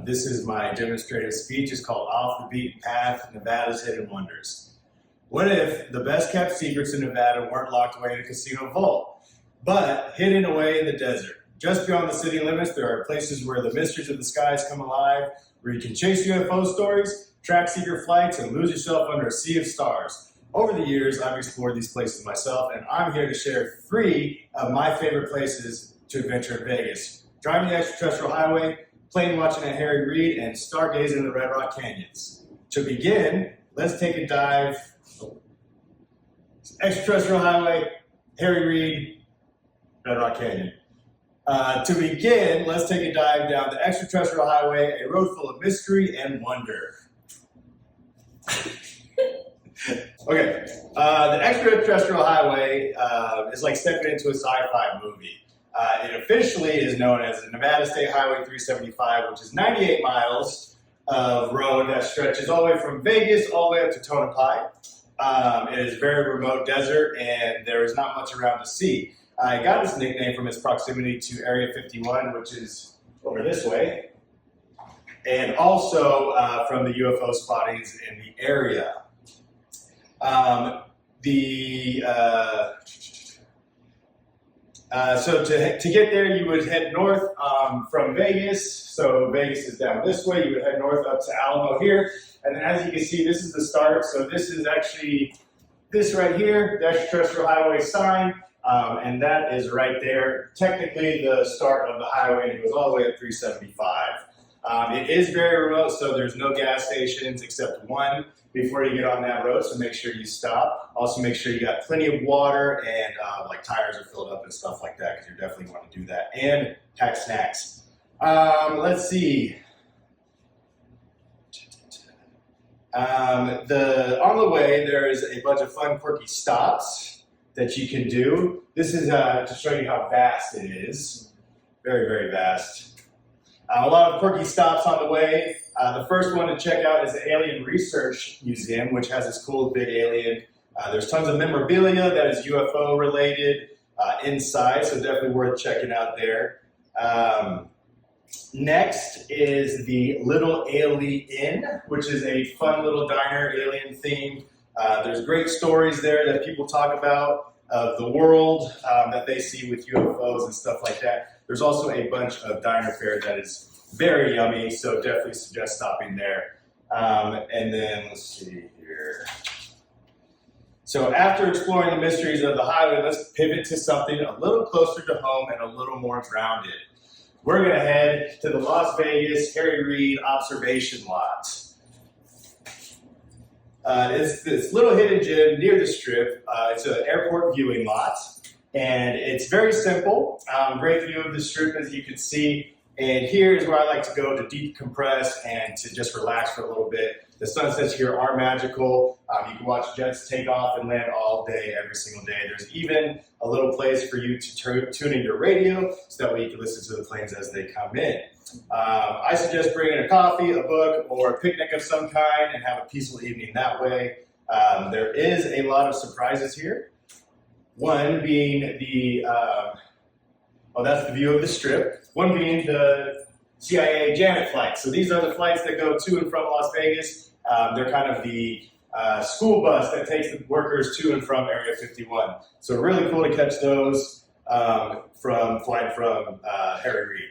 This is my demonstrative speech. It's called Off the Beaten Path, Nevada's Hidden Wonders. What if the best kept secrets in Nevada weren't locked away in a casino vault, but hidden away in the desert? Just beyond the city limits, there are places where the mysteries of the skies come alive, where you can chase UFO stories, track secret flights, and lose yourself under a sea of stars. Over the years, I've explored these places myself, and I'm here to share 3 of my favorite places to adventure in Vegas: driving the Extraterrestrial Highway, plane watching at Harry Reid, and stargazing in the Red Rock Canyons. To begin, let's take a dive. Extraterrestrial Highway, Harry Reid, Red Rock Canyon. To begin, let's take a dive down the Extraterrestrial Highway, a road full of mystery and wonder. Okay, the Extraterrestrial Highway is like stepping into a sci-fi movie. It officially is known as the Nevada State Highway 375, which is 98 miles of road that stretches all the way from Vegas all the way up to Tonopah. It is a very remote desert, and there is not much around to see. I got this nickname from its proximity to Area 51, which is over this way, and also from the UFO spottings in the area. So to get there, you would head north from Vegas. So Vegas is down this way. You would head north up to Alamo here. And then as you can see, this is the start. So this is actually this right here, the Extraterrestrial Highway sign. And that is right there, technically the start of the highway, and it goes all the way up 375. It is very remote, so there's no gas stations except one before you get on that road, so make sure you stop. Also make sure you got plenty of water and like tires are filled up and stuff like that, because you definitely want to do that, and pack snacks. Let's see. On the way, there's a bunch of fun, quirky stops that you can do. This is to show you how vast it is. Very, very vast. A lot of quirky stops on the way. The first one to check out is the Alien Research Museum, which has this cool big alien. There's tons of memorabilia that is UFO related inside, so definitely worth checking out there. Next is the Little Alien Inn, which is a fun little diner, alien themed. There's great stories there that people talk about of the world that they see with UFOs and stuff like that. There's also a bunch of diner fare that is very yummy, so definitely suggest stopping there. And then let's see here. So after exploring the mysteries of the highway, let's pivot to something a little closer to home and a little more grounded. We're going to head to the Las Vegas Harry Reid Observation Lot. It's this little hidden gem near the Strip. It's an airport viewing lot, and it's very simple. Great view of the Strip, as you can see. And here is where I like to go to decompress and to just relax for a little bit. The sunsets here are magical. You can watch jets take off and land all day, every single day. There's even a little place for you to tune in your radio so that way you can listen to the planes as they come in. I suggest bringing a coffee, a book, or a picnic of some kind and have a peaceful evening that way. There is a lot of surprises here. One being that's the view of the Strip. One being the CIA Janet flights. So these are the flights that go to and from Las Vegas. They're kind of the school bus that takes the workers to and from Area 51. So really cool to catch those flying from Harry Reid.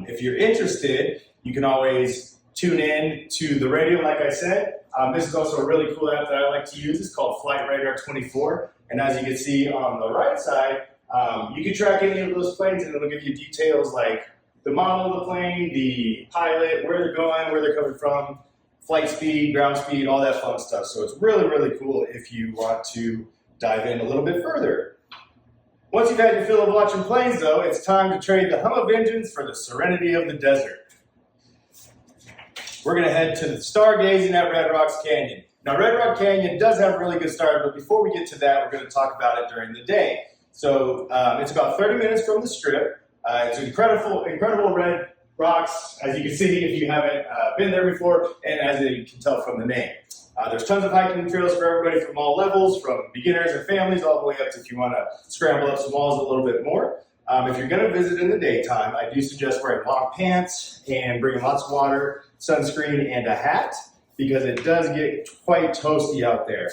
If you're interested, you can always tune in to the radio, like I said. This is also a really cool app that I like to use. It's called Flight Radar 24. And as you can see on the right side, you can track any of those planes, and it'll give you details like the model of the plane, the pilot, where they're going, where they're coming from, flight speed, ground speed, all that fun stuff. So it's really, really cool if you want to dive in a little bit further. Once you've had your fill of watching planes, though, it's time to trade the hum of engines for the serenity of the desert. We're going to head to the stargazing at Red Rocks Canyon. Now, Red Rock Canyon does have a really good start, but before we get to that, we're going to talk about it during the day. So it's about 30 minutes from the Strip. It's incredible red rocks, as you can see if you haven't been there before, and as you can tell from the name. There's tons of hiking trails for everybody from all levels, from beginners and families all the way up to if you want to scramble up some walls a little bit more. If you're going to visit in the daytime, I do suggest wearing long pants and bringing lots of water, sunscreen, and a hat because it does get quite toasty out there.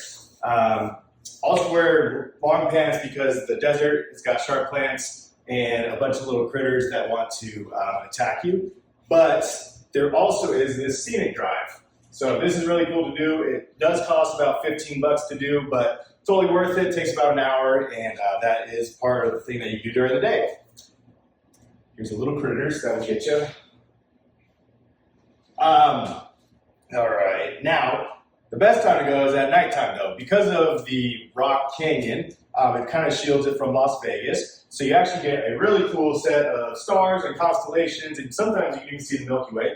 Also wear long pants because the desert, it's got sharp plants and a bunch of little critters that want to attack you. But there also is this scenic drive. So this is really cool to do. It does cost about 15 bucks to do, but it's totally worth it. It takes about an hour, and that is part of the thing that you do during the day. Here's the little critters that will get you. All right, now, the best time to go is at nighttime, though. Because of the Rock Canyon, it kind of shields it from Las Vegas. So you actually get a really cool set of stars and constellations, and sometimes you can even see the Milky Way.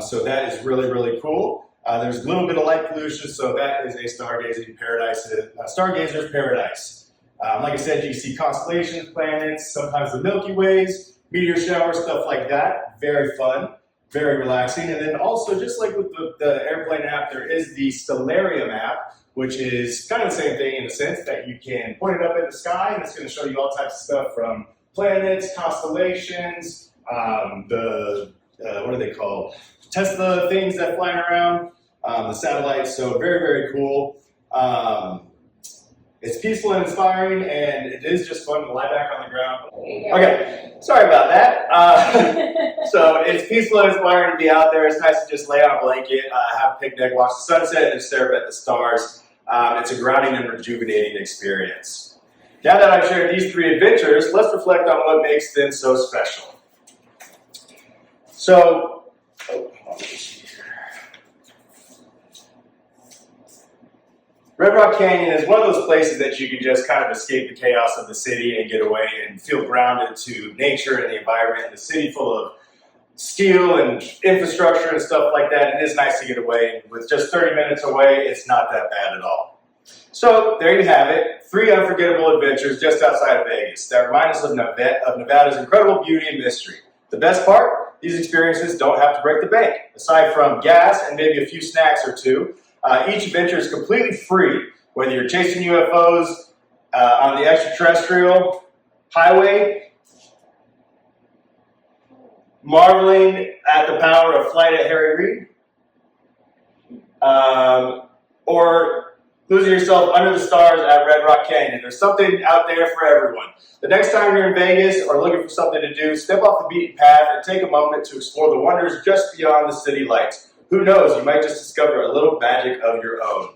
So that is really, really cool. There's a little bit of light pollution, so that is a stargazing paradise, stargazer's paradise. Like I said, you can see constellations, planets, sometimes the Milky Ways, meteor showers, stuff like that. Very fun, very relaxing. And then also, just like with the airplane app, there is the Stellarium app, which is kind of the same thing in the sense that you can point it up in the sky, and it's going to show you all types of stuff from planets, constellations, what are they called? Tesla things that flying around, the satellites. So very, very cool. It's peaceful and inspiring, and it is just fun to lie back on the ground. Okay, sorry about that. So it's peaceful and inspiring to be out there. It's nice to just lay on a blanket, have a picnic, watch the sunset, and stare up at the stars. It's a grounding and rejuvenating experience. Now that I've shared these 3 adventures, let's reflect on what makes them so special. So, Red Rock Canyon is one of those places that you can just kind of escape the chaos of the city and get away and feel grounded to nature and the environment. And the city full of steel and infrastructure and stuff like that, it is nice to get away. With just 30 minutes away, it's not that bad at all. So there you have it, 3 unforgettable adventures just outside of Vegas that remind us of Nevada's incredible beauty and mystery. The best part, these experiences don't have to break the bank. Aside from gas and maybe a few snacks or 2, each adventure is completely free, whether you're chasing UFOs on the Extraterrestrial Highway, marveling at the power of flight at Harry Reid, or losing yourself under the stars at Red Rock Canyon. There's something out there for everyone. The next time you're in Vegas or looking for something to do, step off the beaten path and take a moment to explore the wonders just beyond the city lights. Who knows, you might just discover a little magic of your own.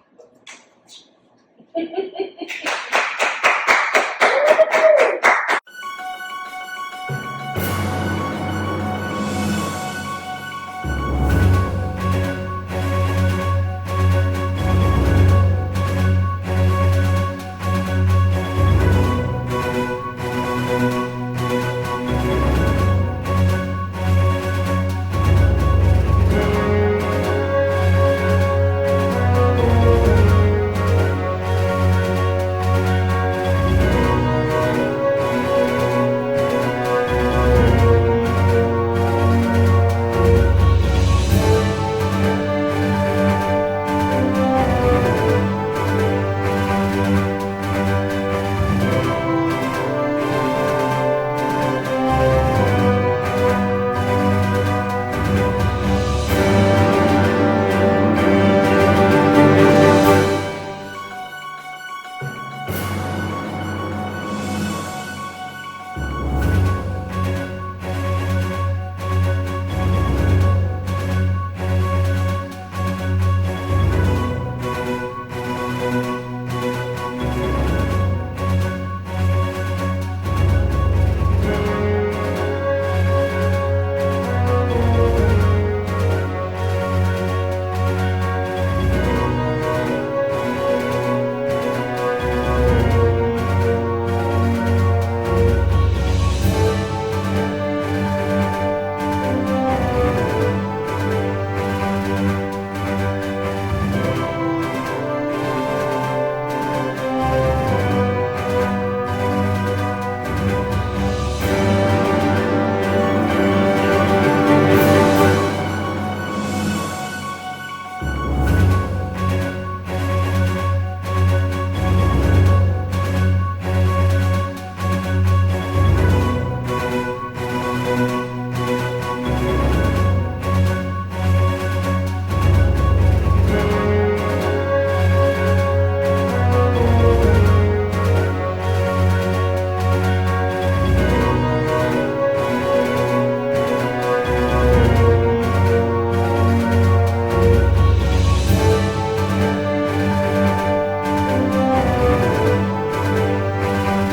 you.